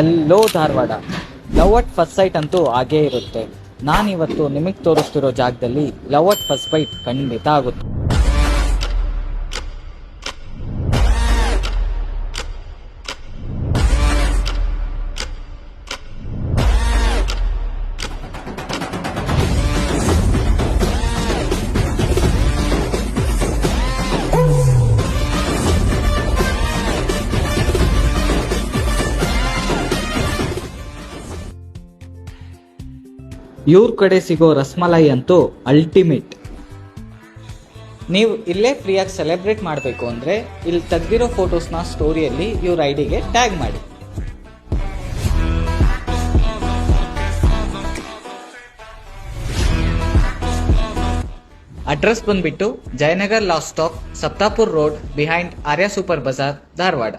Yellow Dharwad. Love at first sight ಅಂತೂ ಹಾಗೇ ಇರುತ್ತೆ. ನಾನಿವತ್ತು ನಿಮಗೆ ತೋರಿಸ್ತಿರೋ ಜಾಗದಲ್ಲಿ ಲವ್ ಅಟ್ ಫಸ್ಟ್ ಸೈಟ್ ಖಂಡಿತ ಆಗುತ್ತೆ. ಇವ್ರ ಕಡೆ ಸಿಗೋ ರಸ್ಮಲೈ ಅಂತೂ ಅಲ್ಟಿಮೇಟ್. ನೀವು ಇಲ್ಲೇ ಫ್ರೀಯಾಗಿ ಸೆಲೆಬ್ರೇಟ್ ಮಾಡಬೇಕು ಅಂದರೆ ಇಲ್ಲಿ ತೆಗೆದಿರೋ ಫೋಟೋಸ್ನ ಸ್ಟೋರಿಯಲ್ಲಿ ಇವ್ರ ಐಡಿಗೆ ಟ್ಯಾಗ್ ಮಾಡಿ. ಅಡ್ರೆಸ್ ಬಂದ್ಬಿಟ್ಟು Jayanagar last stop, Saptapur road, behind Arya super bazaar, Dharwad.